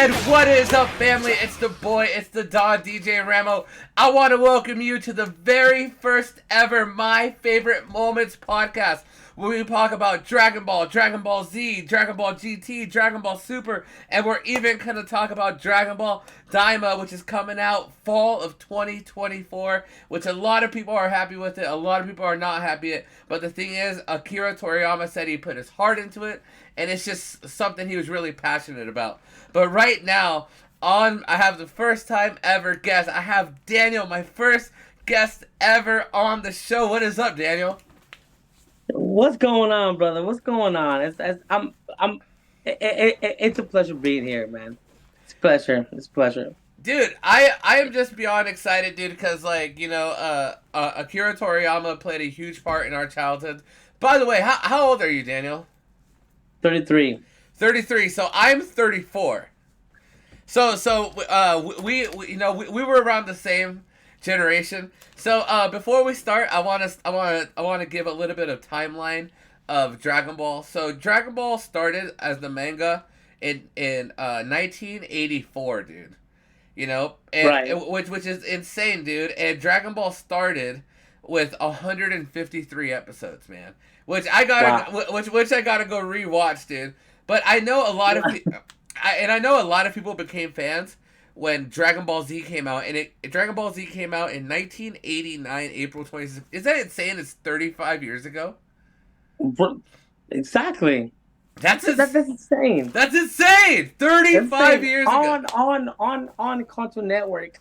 And what is up, family? It's the boy, it's the Don, DJ Ramo. I want to welcome you to the very first ever My Favorite Moments podcast, where we talk about Dragon Ball, Dragon Ball Z, Dragon Ball GT, Dragon Ball Super, and we're even going to talk about Dragon Ball Daima, which is coming out fall of 2024, which a lot of people are happy with it, a lot of people are not happy with it, but the thing is, Akira Toriyama said he put his heart into it, and it's just something he was really passionate about. But right now, I have the first time ever guest. I have Daniel, my first guest ever on the show. What is up, Daniel? What's going on, brother? What's going on? It's a pleasure being here, man. It's a pleasure. It's a pleasure. Dude, I am just beyond excited, dude, because, Akira Toriyama played a huge part in our childhood. By the way, how old are you, Daniel? 33. 33. So I'm 34. So we were around the same generation. So before we start, I want to give a little bit of timeline of Dragon Ball. So Dragon Ball started as the manga in 1984, dude. You know, and right. which is insane, dude. And Dragon Ball started with 153 episodes, man. Which I gotta go rewatch, dude. But I know a lot of I know a lot of people became fans when Dragon Ball Z came out, and Dragon Ball Z came out in 1989, April 26th. Is that insane? It's 35 years ago. Exactly. That's insane. That's insane. 35 years ago. On Cartoon Network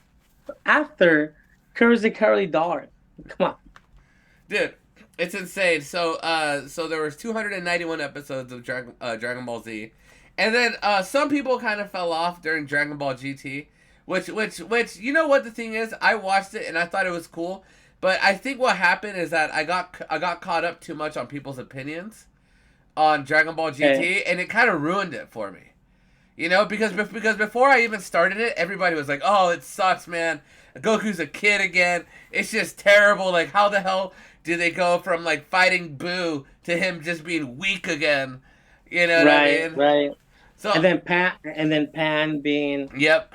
after Courage the Cowardly Dog. Come on, dude. It's insane. So there was 291 episodes of Dragon Ball Z, and then some people kind of fell off during Dragon Ball GT, which you know what the thing is? I watched it and I thought it was cool, but I think what happened is that I got caught up too much on people's opinions on Dragon Ball GT, and it kind of ruined it for me. You know, because before I even started it, everybody was like, "Oh, it sucks, man. Goku's a kid again. It's just terrible. Like, how the hell do they go from like fighting Boo to him just being weak again?" You know what I mean? Right. So and then Pan being Yep,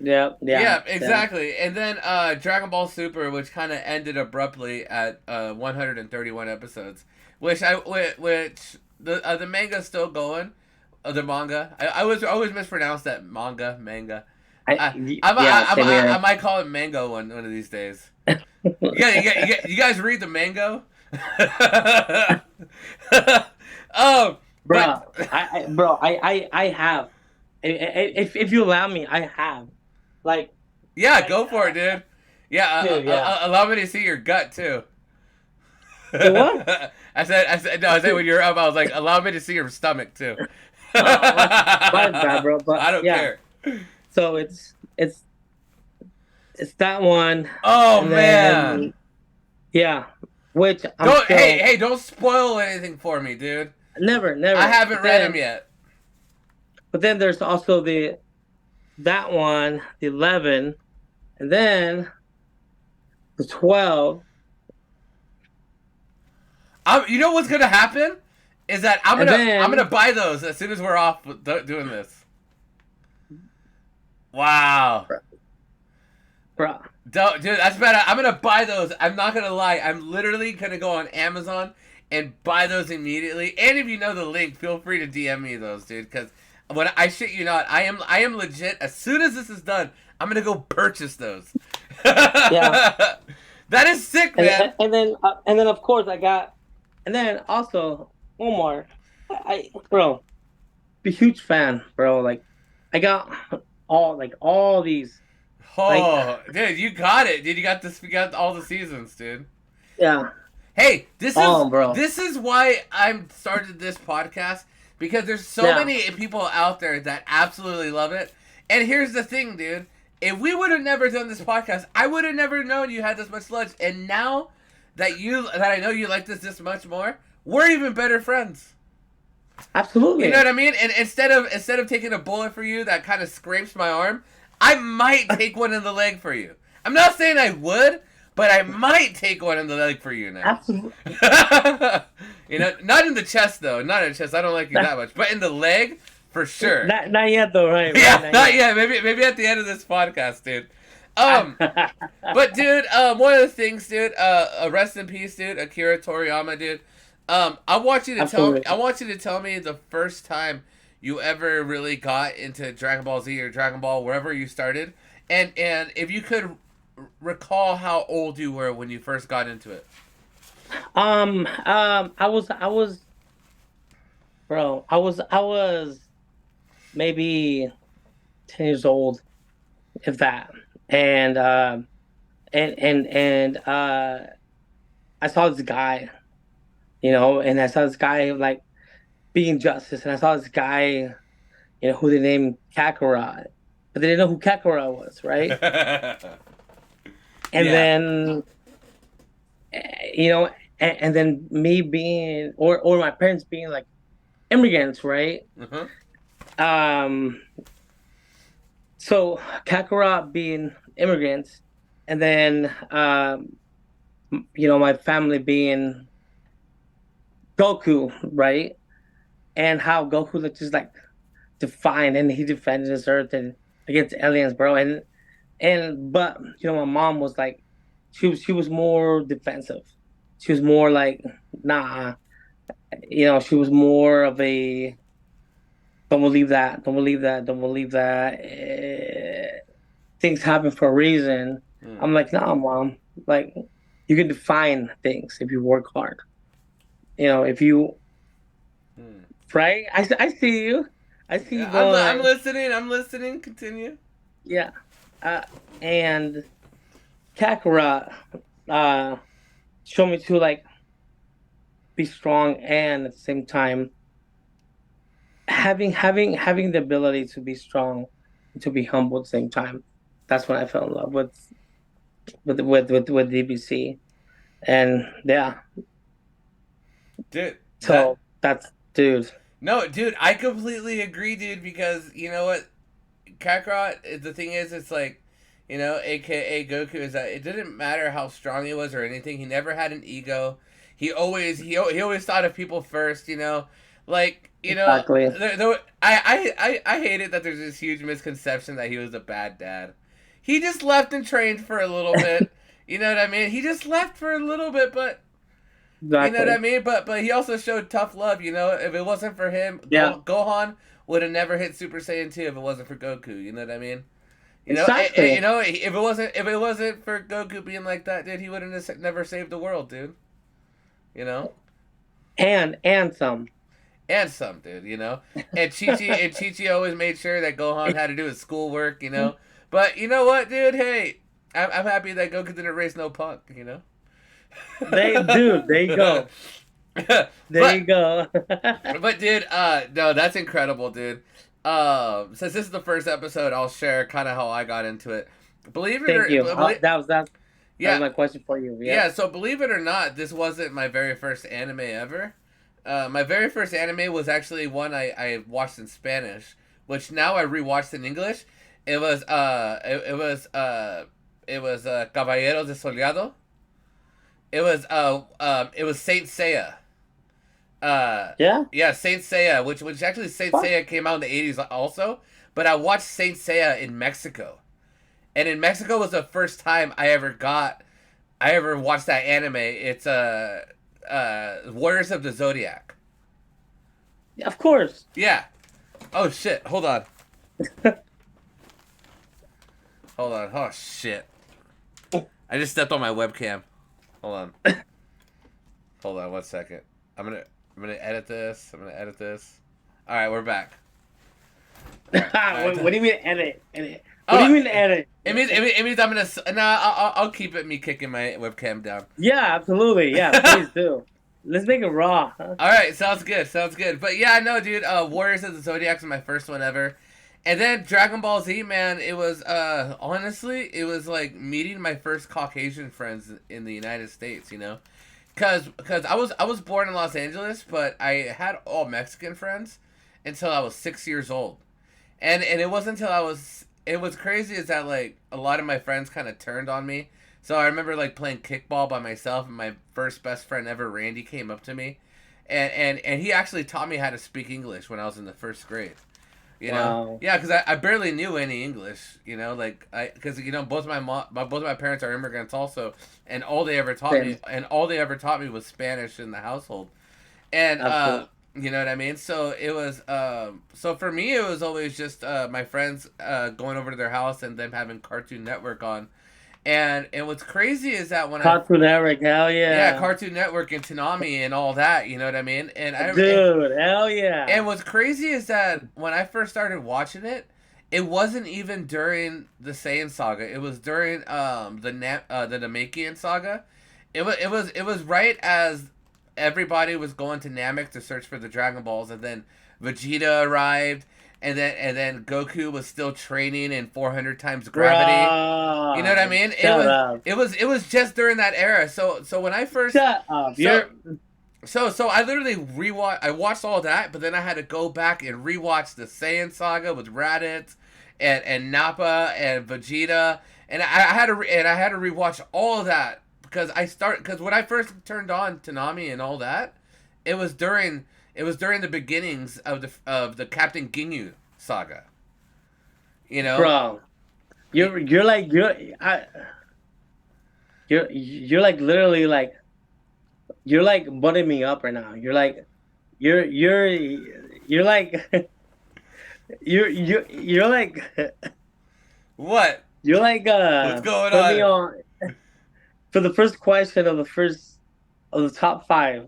exactly. Yeah. And then Dragon Ball Super, which kind of ended abruptly at 131 episodes, which the manga's still going. The manga. I always mispronounce that manga. I might call it mango one of these days. You guys read the mango? I have. If you allow me, I have. Like. Yeah, go for it, dude. Yeah, allow me to see your gut too. What? I said when you're up, I was like, allow me to see your stomach too. My bad, bro. But I don't care. So it's that one. Oh man. Yeah. Which don't spoil anything for me, dude. Never. I haven't read them yet. But then there's also that one, the 11, and then the 12. You know what's gonna happen? Is that I'm gonna buy those as soon as we're off doing this. Wow, bro. Dude, that's better. I'm gonna buy those. I'm not gonna lie. I'm literally gonna go on Amazon and buy those immediately. And if you know the link, feel free to DM me those, dude. Because when I shit you not, I am legit. As soon as this is done, I'm gonna go purchase those. Yeah, that is sick, man. And then of course I got, and then also. Omar, bro, be a huge fan, bro. Like, I got all these. Oh, dude, you got it, dude. You got all the seasons, dude. Yeah. Hey, this is why I started this podcast, because there's so many people out there that absolutely love it. And here's the thing, dude. If we would have never done this podcast, I would have never known you had this much sludge. And now that I know you like this much more, we're even better friends. Absolutely. You know what I mean? And instead of taking a bullet for you that kind of scrapes my arm, I might take one in the leg for you. I'm not saying I would, but I might take one in the leg for you now. Absolutely. You know, not in the chest though. Not in the chest. I don't like you that much. But in the leg, for sure. Not yet though, right? Yeah, Right, not yet. Maybe at the end of this podcast, dude. not But dude, one of the things, dude, rest in peace, dude, Akira Toriyama, dude. I Absolutely. want you to tell me the first time you ever really got into Dragon Ball Z or Dragon Ball, wherever you started, and if you could recall how old you were when you first got into it. I was maybe 10 years old, if that, and I saw this guy, and I saw this guy like being justice, and I saw this guy, who they named Kakarot, but they didn't know who Kakarot was, right? And Yeah. then, and then me being, or my parents being like immigrants, right? Uh-huh. Um, so Kakarot being immigrants, and then my family being Goku, right? And how Goku just like defined, and he defended his Earth and against aliens, bro. But my mom was like, she was more defensive. She was more like, nah. She was more of a, don't believe that, don't believe that, don't believe that. Things happen for a reason. Mm. I'm like, nah, mom. Like, you can define things if you work hard. If you, Mm. right? I see you. I see you Yeah, going I'm like, listening. I'm listening. Continue. yeah. And Kakarot uh showed me to like be strong, and at the same time having the ability to be strong and to be humble at the same time. That's when I fell in love with DBC. And yeah, Dude, that so that's, dude. no, dude, I completely agree, dude. Because you know what, Kakarot. The thing is, it's like, AKA Goku, is that it didn't matter how strong he was or anything. He never had an ego. He always thought of people first. Like Exactly. I hate it that there's this huge misconception that he was a bad dad. He just left and trained for a little bit. You know what I mean? He just left for a little bit, but you know what I Exactly. mean? But he also showed tough love. If it wasn't for him, Yeah. Gohan would have never hit Super Saiyan 2 if it wasn't for Goku. You know what I mean? Exactly. If it wasn't for Goku being like that, dude, he would have never saved the world, dude. You know, And some. and some, dude. And Chi Chi always made sure that Gohan had to do his schoolwork. But you know what, dude? Hey, I'm happy that Goku didn't raise no punk. There you go. There but you go. But dude, no, that's incredible, dude. Since this is the first episode, I'll share kind of how I got into it. Believe it Thank or you. That was yeah, my question for you. Yeah. yeah. So believe it or not, this wasn't my very first anime ever. My very first anime was actually one I watched in Spanish, which now I rewatched in English. It was Caballeros de Soleado. It was Saint Seiya. Yeah. Yeah, Saint Seiya, which actually Saint Fuck. Seiya came out in the '80s also, but I watched Saint Seiya in Mexico, and in Mexico was the first time I ever watched that anime. It's Warriors of the Zodiac. Of course. Yeah. Oh shit! Hold on. Hold on. Oh shit! I just stepped on my webcam. Hold on. Hold on 1 second. I'm gonna edit this. All right, we're back. All right. All right. What do you mean edit? Edit. What do Oh, you mean edit? it means I'm gonna. Nah, I'll keep it. Me kicking my webcam down. Yeah, absolutely. Yeah, please do. Let's make it raw. Huh? All right, sounds good. Sounds good. But yeah, no, dude. Warriors of the Zodiac is my first one ever, and then Dragon Ball Z, man. It was honestly, it was like meeting my first Caucasian friends in the United States. Cause I was born in Los Angeles, but I had all Mexican friends until I was 6 years old, and it wasn't until I was. It was crazy is that like a lot of my friends kind of turned on me. So I remember like playing kickball by myself, and my first best friend ever, Randy, came up to me, and he actually taught me how to speak English when I was in the first grade. You know, Wow. yeah, because I barely knew any English. You know, like because both both my parents are immigrants also, and Same. all they ever taught me was Spanish in the household, and Absolutely. you know what I mean. So it was so for me it was always just my friends going over to their house and them having Cartoon Network on, and what's crazy is that when I Cartoon Network, hell yeah, yeah. Cartoon Network and Toonami and all that, you know what I mean, Dude, hell and yeah. what's crazy is that when I first started watching it, it wasn't even during the Saiyan saga. It was during the Namekian saga. It was right as everybody was going to Namek to search for the Dragon Balls, and then Vegeta arrived, and then Goku was still training in 400 times gravity. You know what I Bro, mean? It shut was up. it was it was just during that era. So when I first Shut up. so You're so I literally rewatch. I watched all that, but then I had to go back and rewatch the Saiyan saga with Raditz and Nappa and Vegeta, and I had to rewatch all of that because when I first turned on Tanami and all that, it was during the beginnings of the Captain Ginyu saga. You know, bro. You're like you're like literally like you're like butting me up right now. You're like you're like what? you're like What's going put me on? on for the first question of the top five.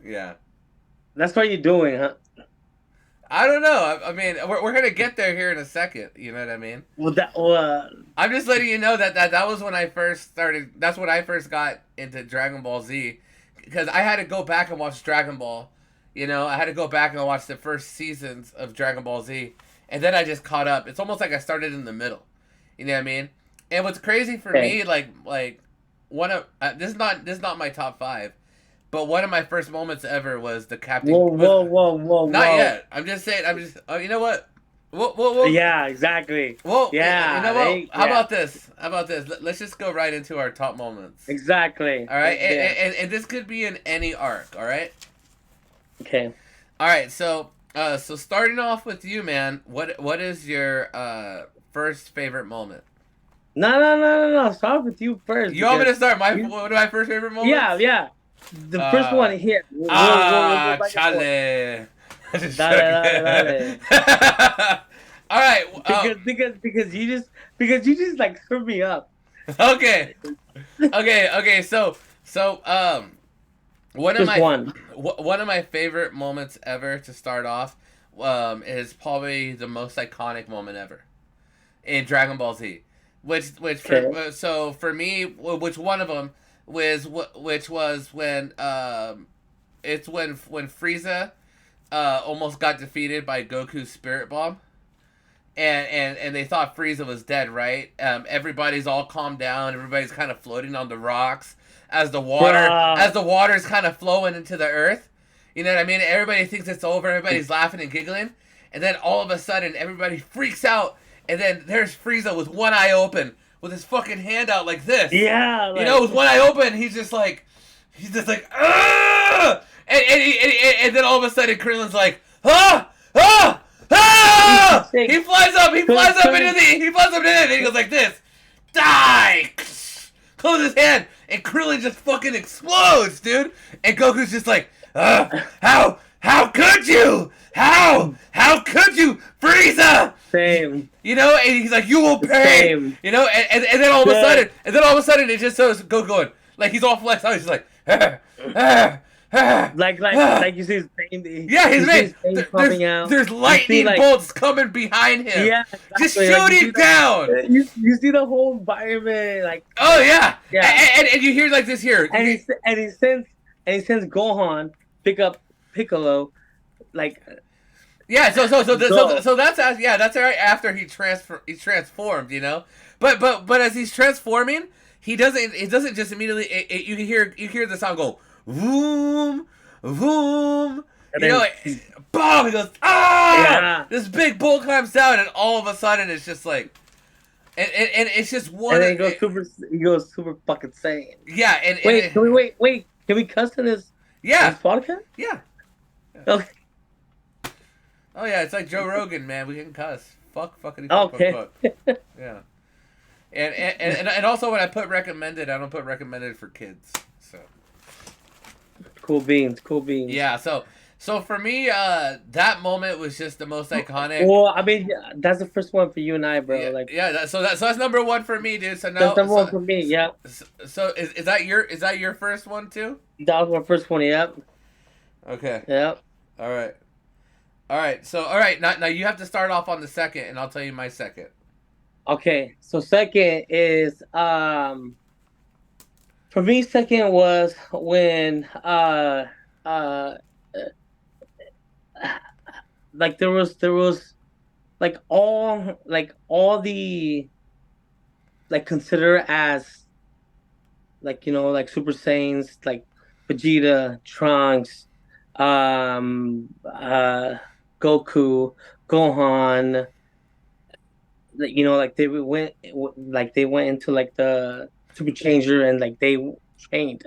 Yeah. That's what you're doing, huh? I don't know. I mean, we're gonna get there here in a second. You know what I mean? Well, I'm just letting you know that was when I first started. That's when I first got into Dragon Ball Z, because I had to go back and watch Dragon Ball. You know, I had to go back and watch the first seasons of Dragon Ball Z, and then I just caught up. It's almost like I started in the middle. You know what I mean? And what's crazy for okay. me, like one of this is not my top five, but one of my first moments ever was the Captain. Whoa, Was whoa, whoa, whoa, not whoa. yet. I'm just saying. I'm just. You know what? We'll Yeah, exactly. well, you know Yeah, what? How yeah, about this? How about this? Let's just go right into our top moments. exactly. All right, Yeah. and this could be in any arc. All right. Okay. All right. So starting off with you, man. What is your first favorite moment? No. Start with you first You want me because to start my you. one of my first favorite Yeah, moments? yeah. The first Uh, one here. We'll go back and forth. Chale. Just Dale. joking. All right. Because you just like screwed me up. Okay. Okay. So one of Just my one. one of my favorite moments ever to start off is probably the most iconic moment ever in Dragon Ball Z. Which Okay. for me, which one of them which was when it's when Frieza almost got defeated by Goku's Spirit Bomb. And they thought Frieza was dead, right? Everybody's all calmed down. Everybody's kind of floating on the rocks as Bruh. the water's kind of flowing into the earth. You know what I mean? Everybody thinks it's over. Everybody's laughing and giggling, and then all of a sudden, everybody freaks out. And then there's Frieza with one eye open, with his fucking hand out like this. Yeah, You know, with like one eye open, he's just like, ah! And then all of a sudden, Krillin's like, ah, ah, ah! He flies up. He flies up into the. And he goes like this, die. Close his hand, and Krillin just fucking explodes, dude. And Goku's just like, how could you? How could you, Frieza? same. You know, and he's like, you will pay. Same. You know, and then all of a sudden, it just shows Goku going like he's all flexed out. He's just like, Like you see his vein. yeah, You his see vein. his vein popping out. There's You see, lightning like, bolts coming behind him, yeah, just exactly. Like, shooting down. You see the whole environment, like Oh yeah, yeah. and you hear like this here. He sends Gohan pick up Piccolo, like Yeah, go. so that's right after he's transformed, you know. But as he's transforming, it doesn't just immediately you hear the sound go voom voom, And you know, then boom, he goes ah, yeah, this big bull comes down, and all of a sudden it's just like and it's just one and then he goes super fucking saiyan. yeah Wait, can we wait? Can we cuss in this yeah podcast? yeah Okay. Oh yeah, it's like Joe Rogan, man. We can cuss. Fuck, fuckity, fuck, fuck, Okay. fuck. Yeah. And also when I put recommended, I don't put recommended for kids. So Cool beans. Cool beans. yeah, so for me, that moment was just the most iconic. Well, I mean, that's the first one for you and I, bro. Yeah, Like, yeah. So that's number one for me, dude. So that's now, number one for me. Yeah, so is that your first one too? that was my first one. Yep. Okay. Yep. All right. All right. So all right. Now you have to start off on the second, and I'll tell you my second. Okay. So second is for me, second was when uh like there was all the like consider as like like Super Saiyans like Vegeta, Trunks, um, uh, Goku, Gohan. Like, like they went into like the Super Changer and like they trained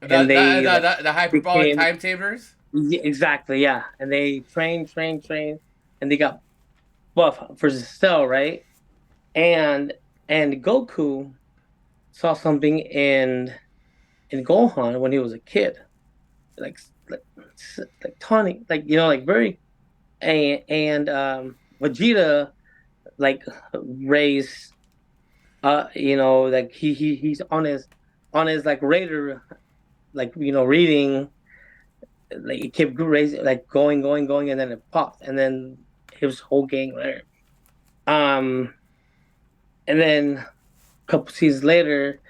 and they like The hyperbolic became timetablers. exactly, yeah, and they trained, and they got buff for Cell, right? And Goku saw something in Gohan when he was a kid, like like tawny, like like very and Vegeta like raised like he's on his like radar, like reading, like it kept raising, like going, and then it popped, and then his whole gang there. Um, and then a couple seasons later,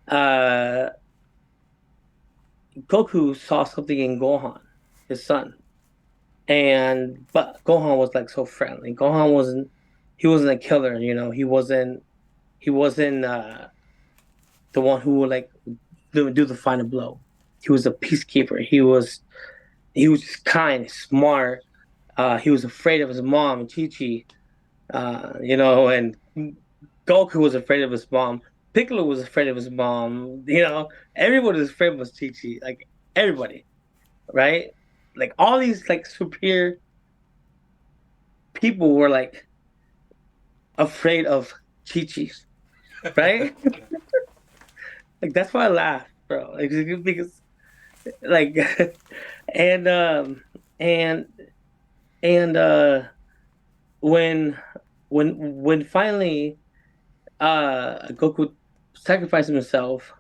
uh, Goku saw something in Gohan, his son, and but Gohan was like so friendly. Gohan wasn't. He wasn't a killer, He wasn't. He wasn't the one who would like do the final blow. He was a peacekeeper. He was just kind, smart. He was afraid of his mom, Chi Chi. And Goku was afraid of his mom. Piccolo was afraid of his mom. Everybody was afraid of Chi Chi. Like everybody, right? Like all these like superior people were like afraid of Chi Chi, right? Like that's why I laugh, bro. Like because like and and and when when finally Goku sacrificed himself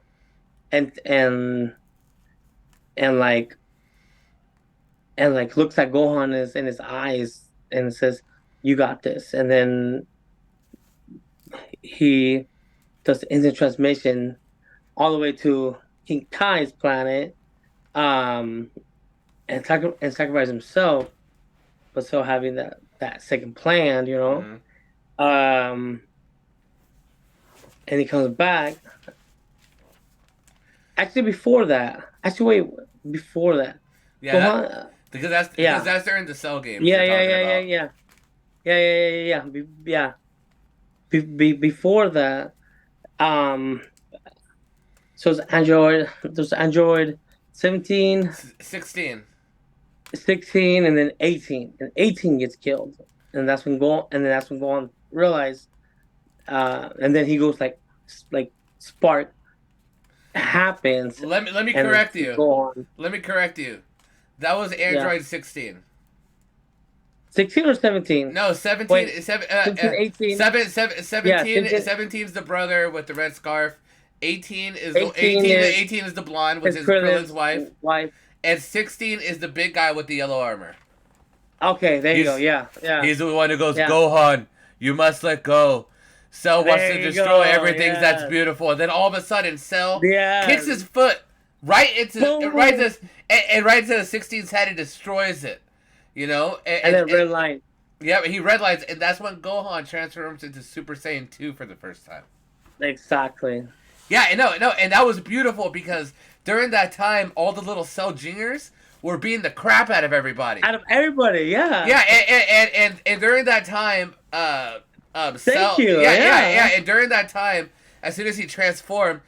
and and and like looks at Gohan in his eyes and says, "You got this." And then he does the instant transmission all the way to King Kai's planet, um, and sacrifice himself, but still having that second plan, Mm-hmm. Um, and he comes back. Actually, before that, before that, Yeah, Gohan, because that's during the Cell games yeah, you're yeah, talking yeah, yeah, about. yeah, yeah, yeah, yeah, yeah, yeah. Yeah. Before that, um, so it's Android. There's Android 17, 16. 16, and then 18, and 18 gets killed, and that's when Gohan realized, and then he goes like spark happens, Let me and then correct you. Gohan, Let me correct you. That was yeah, Android 16. 16 or 17. No, 17 Wait, is 7, 16, 18. Yeah, 17 is the brother with the red scarf. 18 is 18 is the blonde, which his is Krillin's Krillin's wife. wife. And 16 is the big guy with the yellow armor. Okay, there you go. He's Yeah, yeah, he's the one who goes, yeah. Gohan, you must let go. Cell wants to There you destroy go. everything that's Yeah, beautiful. And then all of a sudden, Cell yeah. kicks his foot right Boom. into and right into the 16's head and destroys it. You know, And then red line. yeah, he redlines, and that's when Gohan transforms into Super Saiyan 2 for the first time. Exactly. Yeah, no, and that was beautiful because during that time, all the little Cell Juniors were beating the crap out of everybody. Out of everybody, yeah. Yeah, and during that time, Thank Cell, you. yeah, and during that time, as soon as he transformed,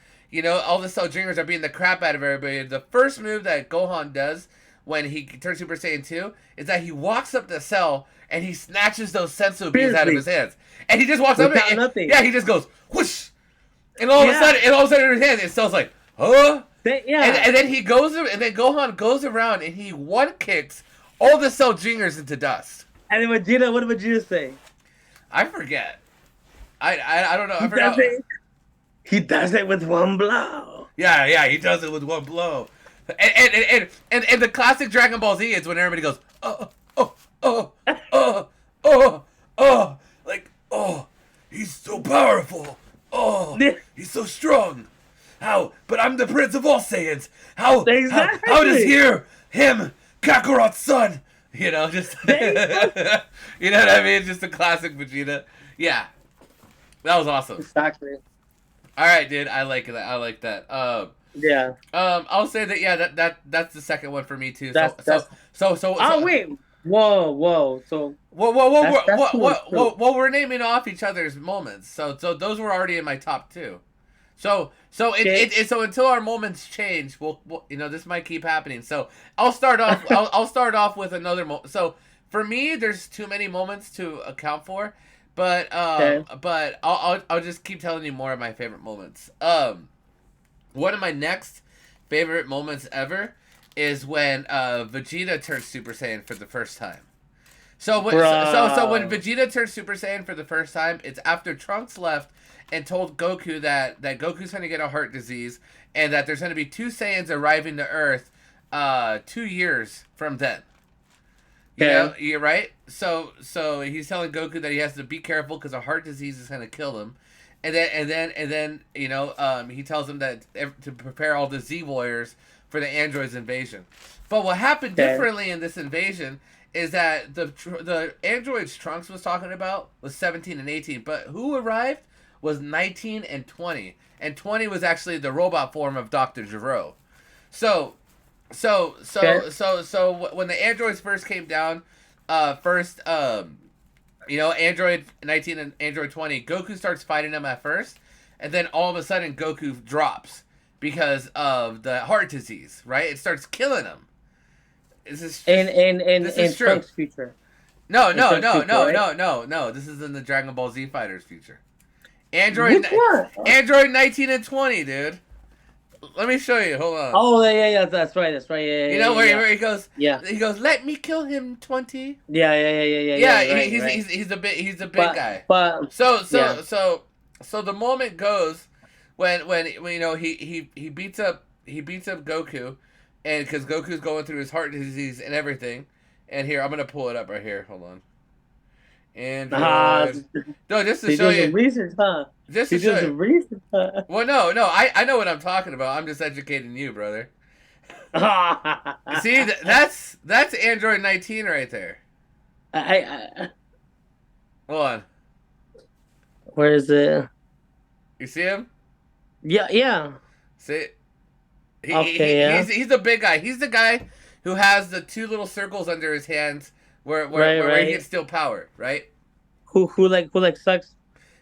all the Cell Juniors are beating the crap out of everybody. The first move that Gohan does when he turns Super Saiyan 2 is that he walks up the cell and he snatches those sensu beans out of his hands. And he just walks up and nothing. Yeah, he just goes whoosh. And all of a sudden in his hands, it sounds like, huh? And then he goes, and then Gohan goes around and he one kicks all the Cell Jingers into dust. And then Vegeta, what did Vegeta say? I forget. I don't know. I forgot. He does it with one blow. Yeah, he does it with one blow. And the classic Dragon Ball Z is when everybody goes, like, he's so powerful. He's so strong. How? But I'm the Prince of all Saiyans. How does him, Kakarot's son? You know, just you know what I mean? Just a classic Vegeta. Yeah, that was awesome. Exactly. All right, dude. I like that. Yeah. I'll say that. Yeah, that's the second one for me too. So. Oh wait. Whoa. So. Whoa. We're naming off each other's moments. So those were already in my top two. So until our moments change, we'll this might keep happening. So I'll start off. I'll start off with another moment. So for me, there's too many moments to account for, but I'll just keep telling you more of my favorite moments. One of my next favorite moments ever is when Vegeta turns Super Saiyan for the first time. So when Vegeta turns Super Saiyan for the first time, it's after Trunks left and told Goku that Goku's going to get a heart disease and that there's going to be 2 Saiyans arriving to Earth 2 years from then. You know, you're right. So he's telling Goku that he has to be careful because a heart disease is going to kill him. And then he tells him that to prepare all the Z warriors for the androids invasion. But what happened differently in this invasion is that the androids Trunks was talking about was 17 and 18, but who arrived was 19 and 20, and 20 was actually the robot form of Dr. Gero. So when the androids first came down, Android 19 and Android 20, Goku starts fighting them at first, and then all of a sudden Goku drops because of the heart disease, right? It starts killing him. This is Trunks' future. No. This is in the Dragon Ball Z Fighters future. Android 19 and 20, dude. Let me show you. Hold on. Oh yeah, that's right. Yeah, where he goes. Yeah. He goes, "Let me kill him, 20." Yeah. He's a big guy. But so the moment goes when he beats up Goku, and because Goku's going through his heart disease and everything. And here, I'm gonna pull it up right here. Hold on. And just to show you some research, huh? Just to show you. Research, huh? Well, no, I know what I'm talking about. I'm just educating you, brother. See, that's Android 19 right there. Hold on. Where is it? You see him? Yeah. See? He's the big guy. He's the guy who has the 2 little circles under his hands where he can steal power, right? Who sucks?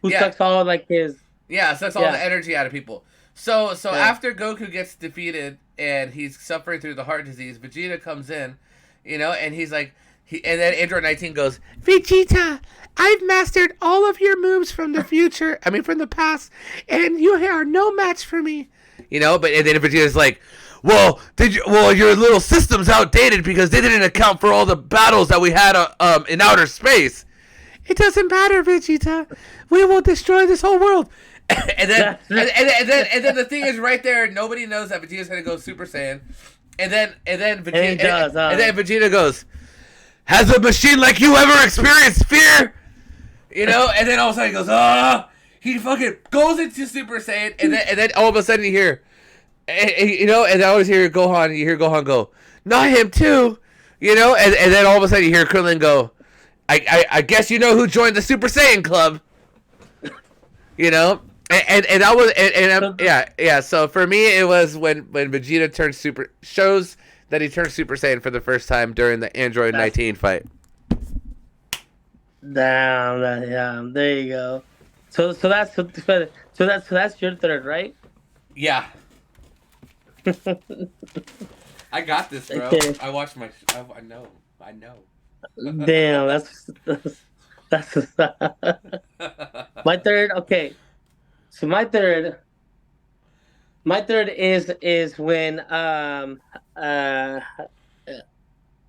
Sucks all his? Yeah, sucks all the energy out of people. So after Goku gets defeated and he's suffering through the heart disease, Vegeta comes in, and he's like, and then Android 19 goes, "Vegeta, I've mastered all of your moves from the from the past, and you are no match for me." But and then Vegeta's like, Well, your little system's outdated because they didn't account for all the battles that we had in outer space. It doesn't matter, Vegeta. We will destroy this whole world. and then the thing is right there. Nobody knows that Vegeta's gonna go Super Saiyan. And then Vegeta goes, "Has a machine like you ever experienced fear?" And then all of a sudden he goes, "Ah!" He fucking goes into Super Saiyan, and then all of a sudden you hear. And I always hear Gohan. You hear Gohan go, "Not him too," and then all of a sudden you hear Krillin go, "I guess you know who joined the Super Saiyan Club," and that was So for me, it was when Vegeta shows that he turned Super Saiyan for the first time during the Android 19 fight. Damn, there you go. So that's your third, right? Yeah. I got this, bro. Okay. I watched my. I know. I know. Damn, that's my third. Okay, so my third is when uh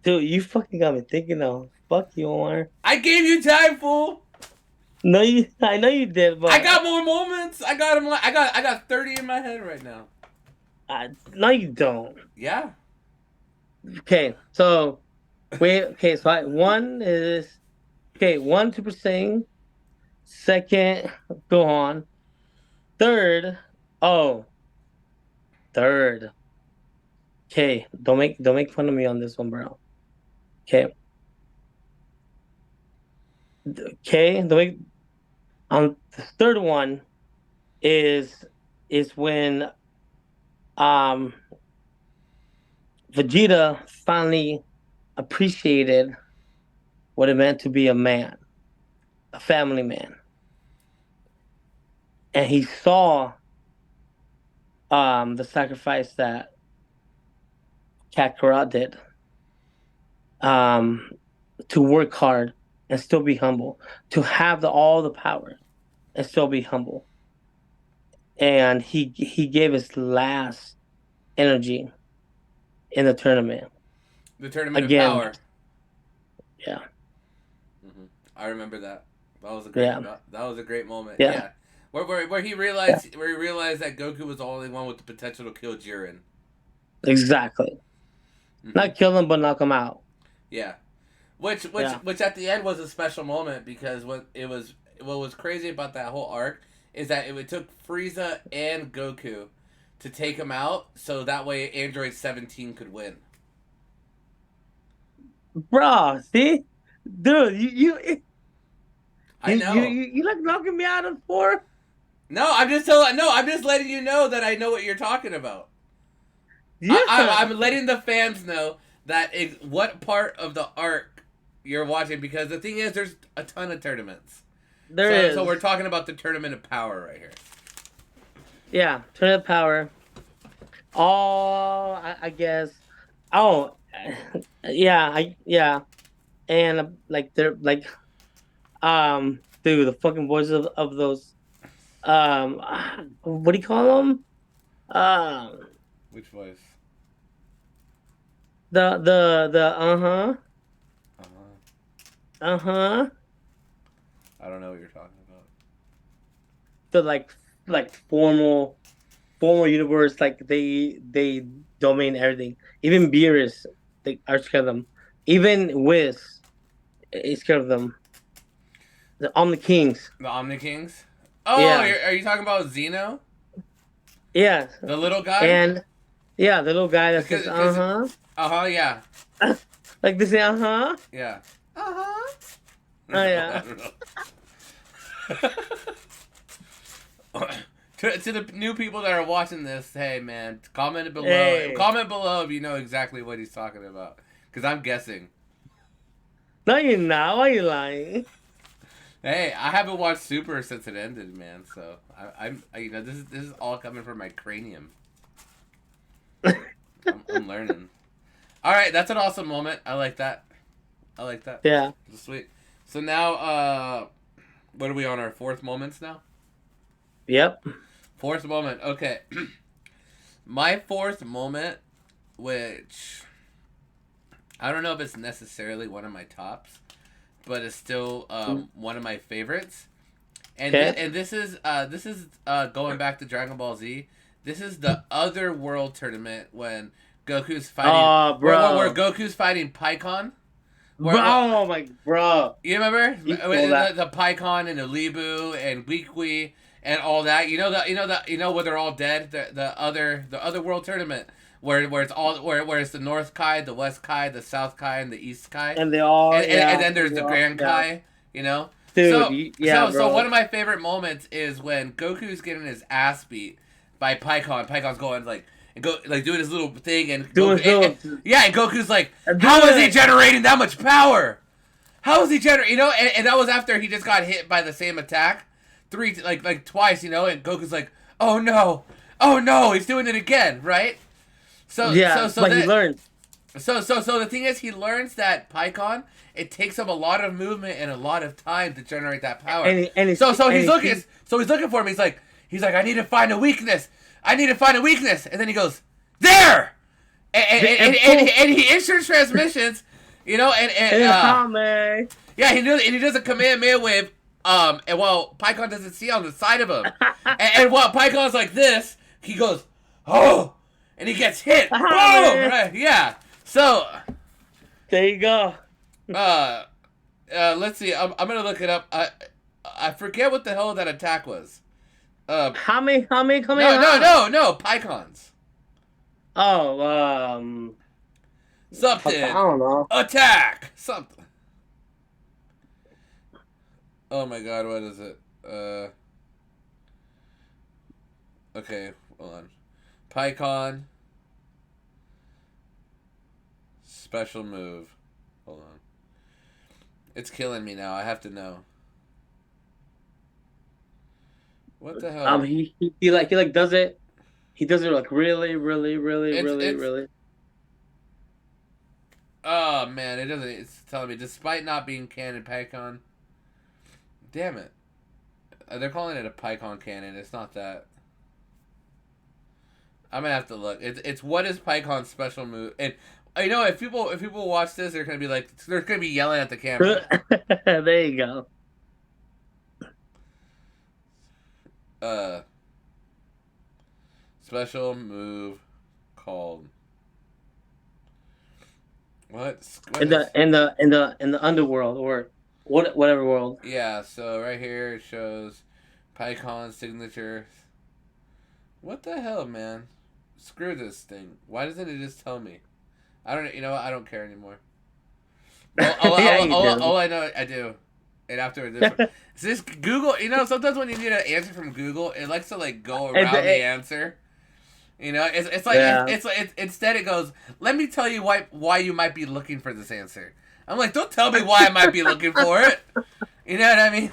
dude, you fucking got me thinking of. Fuck you, Omar. I gave you time, fool. No, I know you did, I but got more moments. I got them. I got 30 in my head right now. no, you don't. Yeah. Okay, so wait. Okay, so one is okay. One, Super Saiyan. Second, go on. Third, oh, third. Okay, don't make fun of me on this one, bro. Okay, okay. The third one is when um Vegeta finally appreciated what it meant to be a man, a family man, and he saw the sacrifice that Kakarot did um to work hard and still be humble, to have all the power and still be humble. And he gave his last energy in the tournament The tournament of again. power. Yeah, I remember that. That was a great. yeah, That was a great moment. yeah, Yeah. Where he yeah. realized that Goku was the only one with the potential to kill Jiren. Exactly. Hmm. Not kill him, but knock him out. Yeah. Which Yeah. which at the end was a special moment because what was crazy about that whole arc is that it took Frieza and Goku to take him out so that way Android 17 could win. Bro, see, dude, I know. you like knocking me out of four. No, I'm just telling. No, I'm just letting you know that I know what you're talking about. Yeah, I'm letting the fans know that what part of the arc you're watching because the thing is, there's a ton of tournaments. there So we're is. talking about the tournament of power right here. Yeah, turn of power. Oh, I guess. Oh, yeah, and like they're like dude, the fucking voices of those what do you call them? Um, Which voice? the Uh-huh. uh huh I don't know what you're talking about. the like formal universe, like they domain everything. Even Beerus, they are scared of them. Even Wiz is scared of them. The Omni Kings. The Omni Kings. Oh, Yeah. are you talking about Zeno, Yeah. the little guy? And yeah, the little guy that says Because yeah, like they say yeah. Uh huh. oh I yeah. don't know. To the new people that are watching this, hey man, comment below. Hey. Comment below if you know exactly what he's talking about, because I'm guessing. No, you're not. Why you lying? Hey, I haven't watched Super since it ended, man. So you know, this is all coming from my cranium. I'm learning. All right, that's an awesome moment. I like that. I like that. Yeah. Sweet. So now, what are we on our fourth moments now? Yep. Fourth moment. Okay. My fourth moment, which I don't know if it's necessarily one of my tops, but it's still one of my favorites. And Okay. and this is going back to Dragon Ball Z. This is the other world tournament when Goku's fighting. Oh, Where bro. Goku's fighting Pikkon. Oh my bro. You remember You stole that. the Pikkon and the Libu and Weekly and all that? You know where they're all dead. The other world tournament where it's all where it's the North Kai, the West Kai, the South Kai, and the East Kai, And they all and then there's they the all, Grand yeah. Kai. You know, Dude, so bro. one of my favorite moments is when Goku's getting his ass beat by Pikkon. Pikkon's going doing his little thing and Doing and Goku's like, And how doing is he it. generating that much power? How is he generating? You know, and that was after he just got hit by the same attack twice. You know, and Goku's like, oh no, he's doing it again, right? Yeah, but he learns. So the thing is, he learns that PyCon, it takes him a lot of movement and a lot of time to generate that power. So And he's he looking, sees. for him. He's like, I need to find a weakness. I need to find a weakness, and then he goes there, And boom, and he insures transmissions, and and man. yeah, he does a Kamehameha wave, and while PyCon doesn't see on the side of him, and while PyCon's like this, he goes, oh, and he gets hit, boom, Man. right, yeah. So, There you go. uh, let's see. I'm gonna look it up. I forget what the hell that attack was. How many coming No. PyCons. Oh, fuck, I Something. don't know. Attack. Something. Oh my god, what is it? Okay, hold on. PyCon. Special move. Hold on. It's killing me now. I have to know. What the hell? He like does it. He does it like really, really, really, really, It's really. oh man, it doesn't. It's telling me despite not being canon PyCon. Damn it. They're calling it a PyCon cannon. It's not that. I'm gonna have to look. It's what is PyCon's special move? And if people watch this, they're gonna be yelling at the camera. There you go. Uh, special move called what? What In is? the underworld or whatever world. Yeah. So right here it shows PyCon signature. What the hell, man? Screw this thing. Why doesn't it just tell me? I don't. You know what? I don't care anymore. Yeah, you do. All I know, I do. And after this, it's just Google. Sometimes when you need an answer from Google, it likes to go around the answer. It's like Yeah. instead it goes. Let me tell you why you might be looking for this answer. I'm like, don't tell me why I might be looking for it. You know what I mean?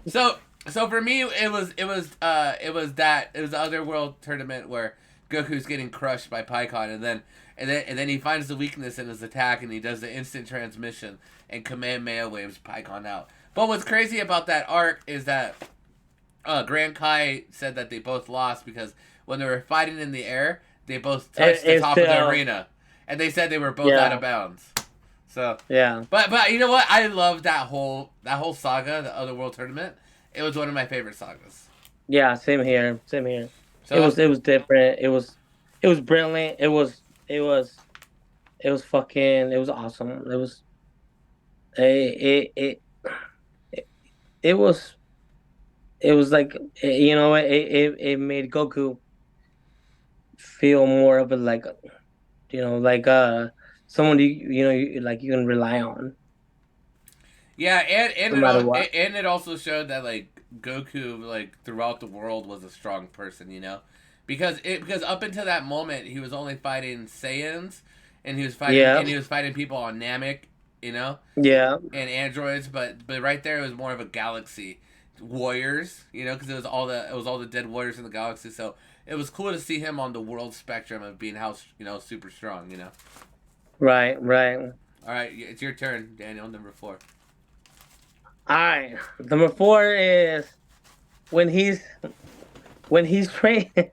So for me, it was the Otherworld tournament where Goku's getting crushed by PyCon, and then he finds the weakness in his attack, and he does the instant transmission and Kamehameha waves PyCon out. But what's crazy about that arc is that Grand Kai said that they both lost because when they were fighting in the air, they both touched the top of the arena, and they said they were both out of bounds. So Yeah. but you know what? I love that whole saga, the Otherworld tournament. It was one of my favorite sagas. Yeah, same here. Same here. So It was different. It was brilliant. It was fucking it was awesome. It it, it was it was like it made Goku feel more of a like like someone like you can rely on yeah, and no matter what. it also showed that Goku throughout the world was a strong person, because up until that moment he was only fighting Saiyans, and Yeah. he was fighting people on Namek, Yeah. and androids, but right there it was more of a galaxy warriors, because it was all the dead warriors in the galaxy. So it was cool to see him on the world spectrum of being how super strong. Right. Right. All right, it's your turn, Daniel. Number 4. All right. Number 4 is when he's when he's training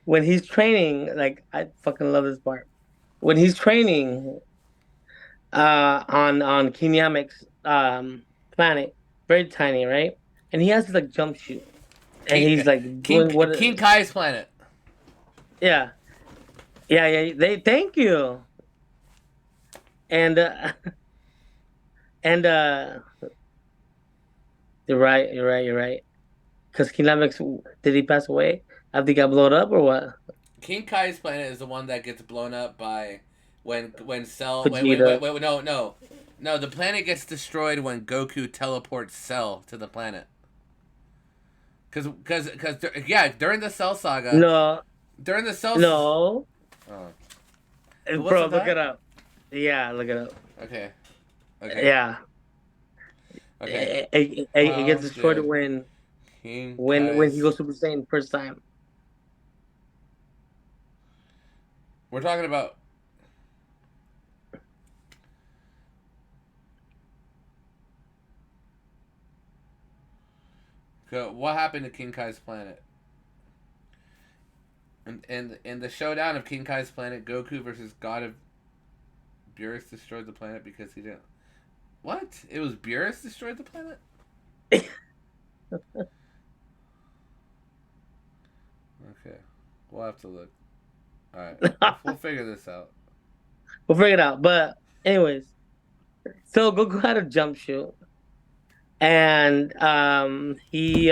when he's training. Like I fucking love this part. When he's training on Kinyamek's planet, very tiny, right? And he has this like jump shoot, and he's like doing what? King Kai's planet. Yeah, yeah. They thank you, and and you're right, you're right. Because Kinyamek's did he pass away after he got blown up or what? King Kai's planet is the one that gets blown up by when Cell. Vegeta. No. The planet gets destroyed when Goku teleports Cell to the planet. Because yeah, during the Cell saga. No, During the Cell. no, Oh. bro, look it up. Yeah, look it up. Okay. Yeah. Okay. It gets destroyed when King when he Kai's goes Super Saiyan first time. We're talking about what happened to King Kai's planet. And in the showdown of King Kai's planet, Goku versus God of Beerus destroyed the planet because he didn't. What? It was Beerus destroyed the planet? Okay. We'll have to look. Alright. We'll figure this out. We'll figure it out. But anyways, so Goku had a jump shoot, and he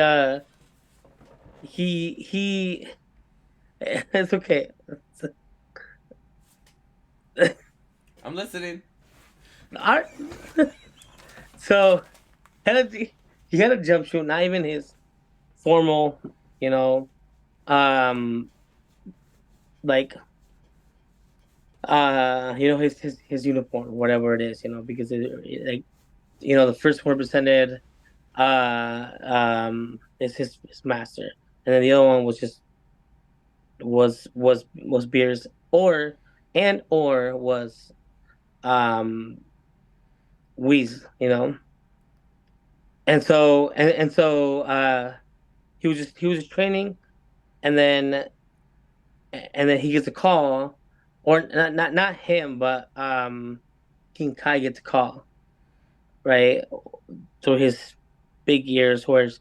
it's okay. I'm listening. All right. So had a, he had a jump shoot, not even his formal, you know, um, like his uniform, whatever it is, because like the first one represented is his master, and then the other one was just was Beer's or was um Whis. And so he was just training, and then he gets a call, or not him, but King Kai gets a call, right, through his big ears, or his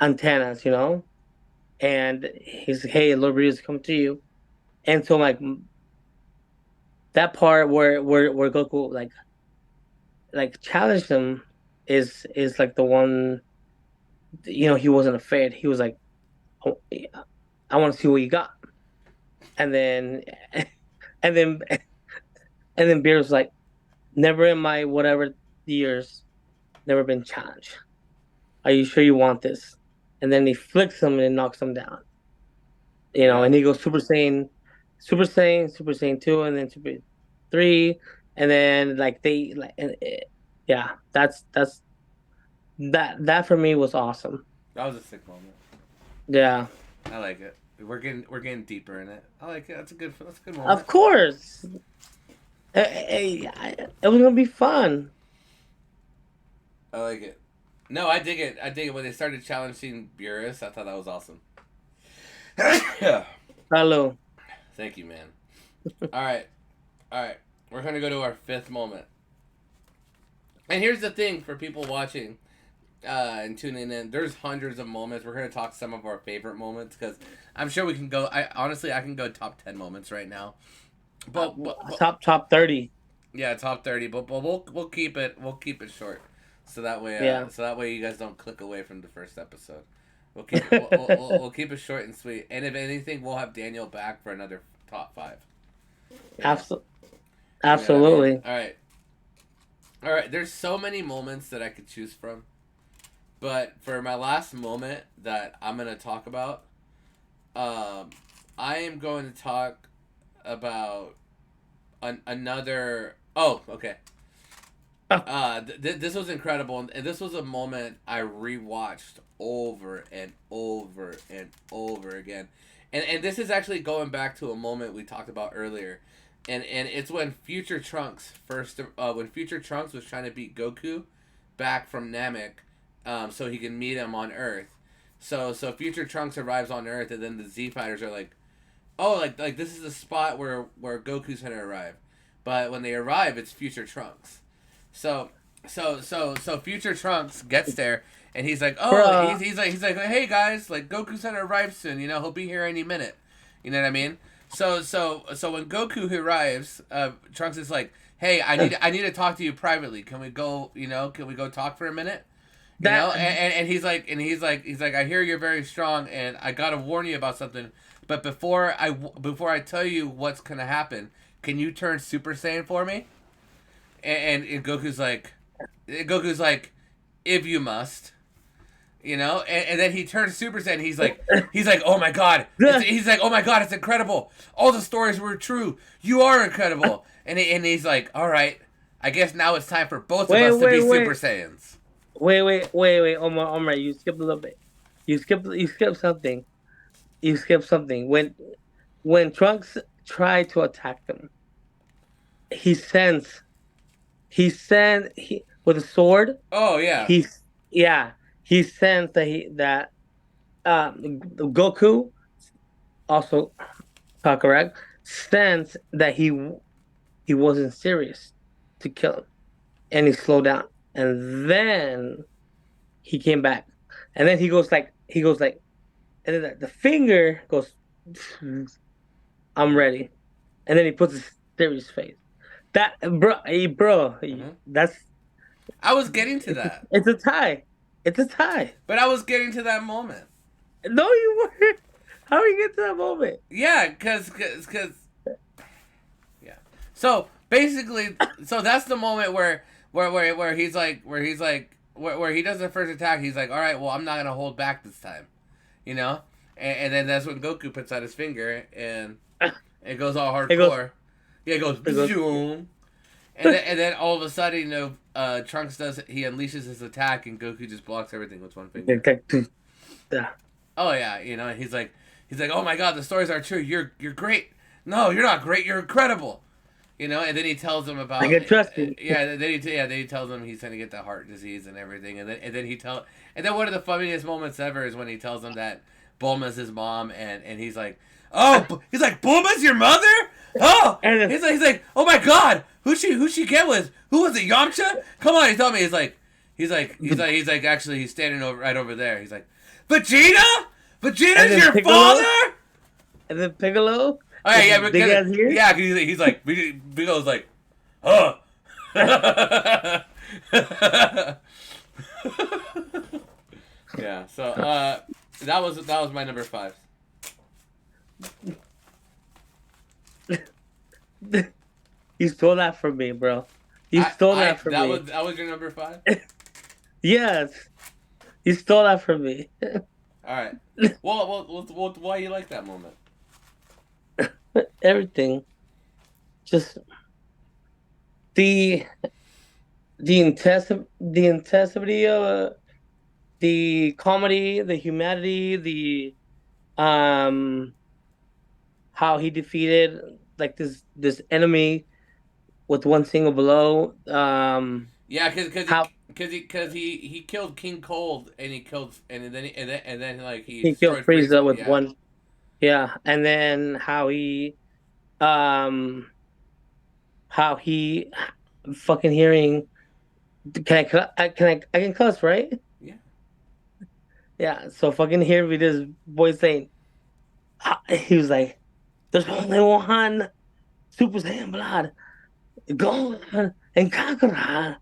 antennas, and he's like, "Hey, Lord Rita's coming to you," and so like that part where Goku like challenged him is like the one, he wasn't afraid. He was like, "Oh, I want to see what you got," and then and then and then Beer was like, "Never in my whatever years, never been challenged. Are you sure you want this?" And then he flicks him and knocks him down. Yeah. And he goes Super Saiyan 2, and then Super 3, and then like yeah, that for me was awesome. That was a sick moment. Yeah, I like it. We're getting deeper in it. I like it. That's a good moment. of course. It was gonna be fun. I like it. No, I dig it. I dig it. When they started challenging Beerus, I thought that was awesome. Yeah. Hello. Thank you, man. All right. All right. We're going to go to our fifth moment. And here's the thing for people watching and tuning in. There's hundreds of moments. We're going to talk some of our favorite moments because I'm sure we can go. I can go top 10 moments right now. But Top 30. yeah, top 30. But we'll keep it short, so that way Yeah. you guys don't click away from the first episode. We'll keep it short and sweet. And if anything, we'll have Daniel back for another top 5. Absolutely. You know what I Absolutely. mean? All right. There's so many moments that I could choose from, but for my last moment that I'm gonna talk about, I am going to talk about another. Oh, okay. This was incredible, and this was a moment I rewatched over and over and over again, and this is actually going back to a moment we talked about earlier, and it's when Future Trunks when Future Trunks was trying to beat Goku back from Namek, so he can meet him on Earth. So Future Trunks arrives on Earth, and then the Z Fighters are like, oh, like this is the spot where Goku's gonna arrive, but when they arrive, it's Future Trunks. So Future Trunks gets there, and he's like, oh, Bruh. he's like, hey guys, like Goku's gonna arrive soon. He'll be here any minute. You know what I mean? So when Goku arrives, Trunks is like, hey, I need to talk to you privately. Can we go? Can we go talk for a minute? That And he's like, I hear you're very strong, and I gotta warn you about something. But before I tell you what's gonna happen, can you turn Super Saiyan for me? And Goku's like, if you must, and then he turns Super Saiyan. He's like, oh my god, he's like, oh my god, it's incredible. All the stories were true. You are incredible. And he's like, all right, I guess now it's time for both of us to be Super Saiyans. Wait, Omar, you skipped a little bit. You skipped something. When Trunks tried to attack them. He sends he with a sword. Oh yeah. He's yeah. He sends that Goku also correct sensed that he wasn't serious to kill him, and he slowed down, and then he came back, and then he goes like, and then the finger goes, I'm ready, and then he puts a serious face. That bro, hey, bro, Hmm. that's I was getting to that, it's a tie. It's a tie. but I was getting to that moment. No, you weren't. How do you get to that moment? Yeah, cause yeah. So basically, so that's the moment where where he does the first attack. He's like, all right, well, I'm not gonna hold back this time, you know. And then that's when Goku puts out his finger and it goes all It goes. hardcore. Yeah, it goes It goes. zoom. And then all of a sudden, Trunks he unleashes his attack, and Goku just blocks everything with one finger. Yeah. Oh yeah, and he's like, oh my god, the stories are true. You're great. No, you're not great. You're incredible. And then he tells him I about can trust you. then he tells him he's gonna get the heart disease and everything, and then one of the funniest moments ever is when he tells him that Bulma's his mom, and he's like, oh, he's like, Bulma's your mother? Oh, And he's like, oh my god, who she get with? Who was it, Yamcha? Come on, he told me. Actually, he's standing right over there. He's like, Vegeta, Vegeta's your Piccolo, father. and then Piccolo. Oh yeah, yeah, Big ass ears. yeah. He's like, Biggles like, huh? Yeah. So that was my number 5. You stole that from me, bro. You stole that from me. That was your number 5. Yes, you stole that from me. All right. Well, why you like that moment? Everything, just the the intensity of the comedy, the humanity, um how he defeated like this enemy with one single blow. Yeah, How because he killed King Cold and he killed and then like he he killed destroyed Frieza Frieza. with Yeah. one, yeah, and then um how he fucking hearing. I can cuss, right? Yeah. Yeah. So fucking hear me this boy saying, he was like, "There's only one Super Saiyan blood, go on and conquer her,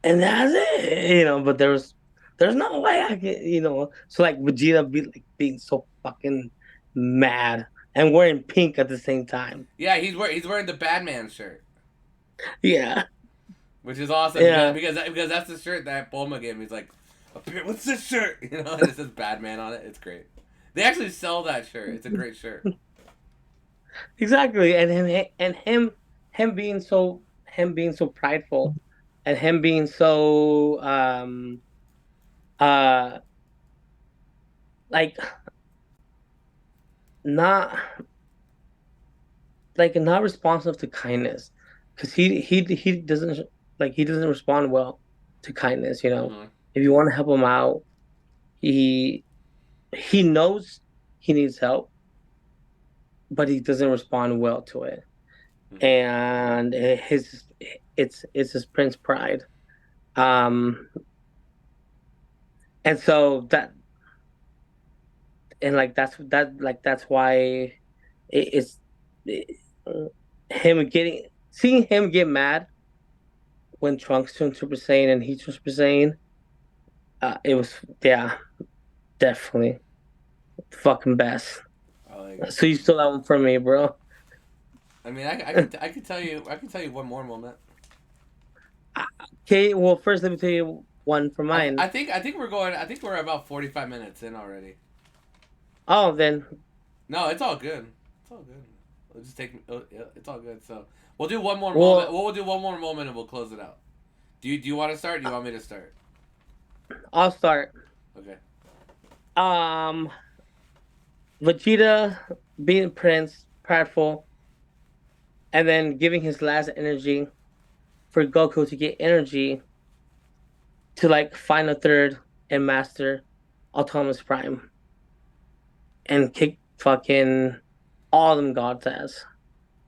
and that's it." But there's no way I can, So like Vegeta being so fucking mad and wearing pink at the same time. Yeah, he's wearing the Batman shirt, Yeah. which is awesome Yeah. because that's the shirt that Bulma gave me. He's like, what's this shirt? And it says Batman on it. It's great. They actually sell that shirt. It's a great shirt. Exactly. And him being so prideful, and him being so uh like not not responsive to kindness, because he doesn't respond well to kindness. Hmm. If you want to help him out, he he knows he needs help, but he doesn't respond well to it. Hmm. And it's his prince pride. um and so that and that's why it's him getting seeing him get mad when Trunks turned Super Saiyan and he turned Super Saiyan. It was, yeah, definitely fucking best. I like it. So you stole that one from me, bro. I mean, I could tell you one more moment. Okay, well, first let me tell you one for mine. I think we're about 45 minutes in already. Oh, then No, it's all good. It's all good. We'll just take. Yeah, it's all good. So we'll do one more moment. well, We'll do one more moment and we'll close it out. Do you want to start? Or do you want me to start? I'll start. Okay. Um, Vegeta being Prince, prideful, and then giving his last energy for Goku to get energy to like find a third and master Autonomous Prime and kick fucking all them gods ass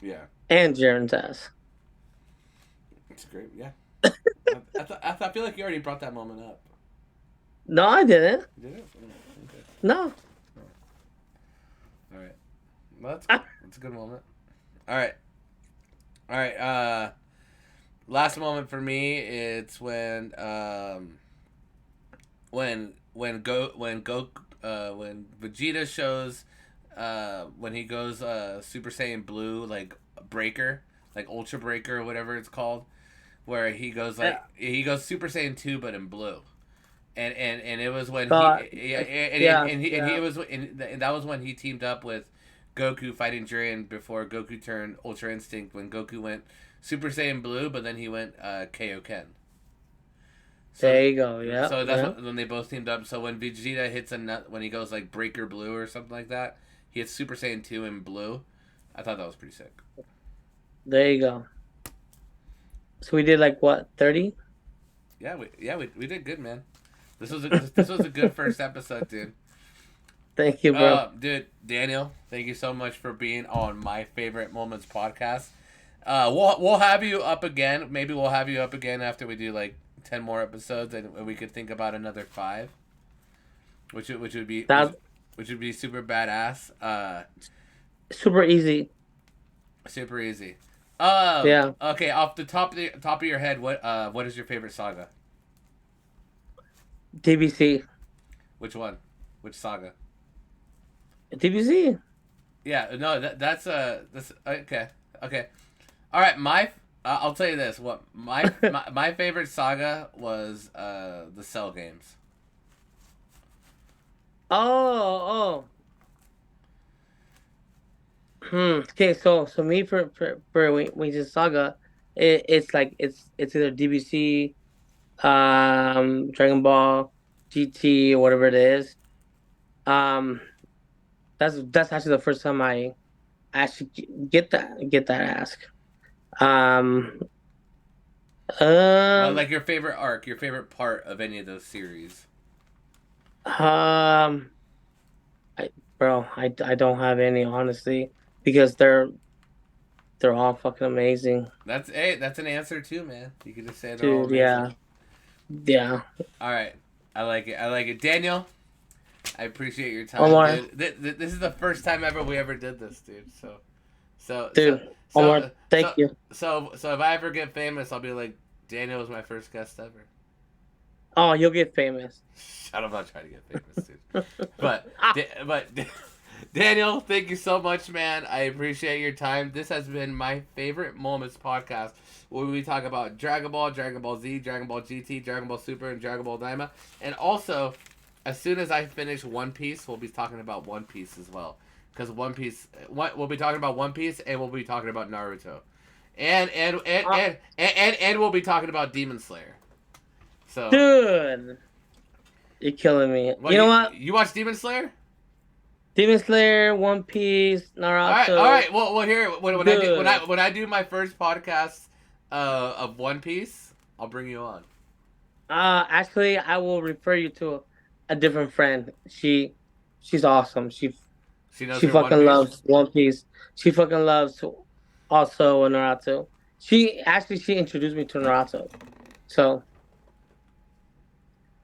Yeah, and Jiren's ass. it's great. Yeah, I feel like you already brought that moment up. No, I didn't. You did it? Oh, okay. No. All right. Well, that's good. That's a good moment. All right. All right. Last moment for me, it's when Vegeta shows when he goes Super Saiyan Blue, like Breaker, like Ultra Breaker or whatever it's called, where he goes Super Saiyan 2 but in blue. And it was when Uh, he was and that was when he teamed up with Goku fighting Jiren before Goku turned Ultra Instinct, when Goku went Super Saiyan Blue, but then he went Kaioken. there So you go. Yeah, so that's yeah. when they both teamed up. So when Vegeta hits a nut, when he goes like Breaker Blue or something like that, he hits Super Saiyan 2 in blue. I thought that was pretty sick. There you go. So we did like what 30? We did good, man. This was a good first episode, dude. Thank you, bro. Dude, Daniel, thank you so much for being on My Favorite Moments podcast. We'll have you up again. Maybe we'll have you up again after we do like 10 more episodes, and we could think about another 5, which would be That which would be super badass. super easy. Super easy. Yeah, Okay, off the top of your head, what is your favorite saga? DBC. Which one? Which saga? DBC. Yeah, no, that's okay. Okay. All right, I'll tell you this. What my favorite saga was the Cell games. Oh, oh. Okay, so me for Wings Saga, it's like it's either DBC, Dragon Ball, GT, or whatever it is. Um, that's actually the first time I actually get that ask. Um, Well, um, like your favorite arc, your favorite part of any of those series. um, I bro, I don't have any honestly because they're all fucking amazing, That's an answer too, man. You can just say they're all dude. amazing. Yeah, yeah. All right, I like it. I like it, Daniel. I appreciate your time, Omar, dude. This is the first time ever we ever did this, dude. So, so, dude, Omar, thank so, you. so if I ever get famous, I'll be like, Daniel was my first guest ever. Oh, you'll get famous. I'm not trying to get famous, dude. But Daniel, thank you so much, man. I appreciate your time. This has been My Favorite Moments podcast, where we talk about Dragon Ball, Dragon Ball Z, Dragon Ball GT, Dragon Ball Super, and Dragon Ball Daima. And also, as soon as I finish One Piece, we'll be talking about One Piece as well. Because we'll be talking about One Piece, and we'll be talking about Naruto, and we'll be talking about Demon Slayer. So, Dude, you're killing me. well, You know what? You watch Demon Slayer? Demon Slayer, One Piece, Naruto. All right. Well, here when Dude. I do my first podcast of One Piece, I'll bring you on. Actually, I will refer you to a different friend. She's awesome. She knows She her One fucking Piece. loves One Piece. She fucking loves also Naruto. She introduced me to Naruto. So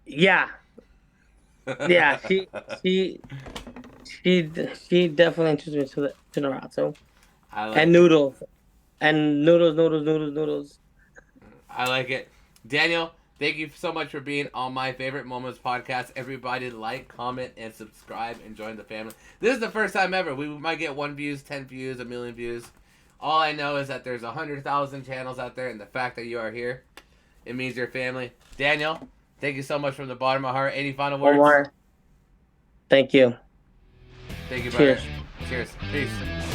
yeah, yeah. She definitely introduced me to Naruto I like and it. noodles and noodles. I like it. Daniel, thank you so much for being on My Favorite Moments podcast. Everybody like, comment, and subscribe and join the family. This is the first time ever. We might get 1 views, 10 views, 1,000,000 views. All I know is that there's 100,000 channels out there, and the fact that you are here, it means you're family. Daniel, thank you so much from the bottom of my heart. Any final words? Omar, thank you. Thank you, brother. Cheers. Cheers. Peace.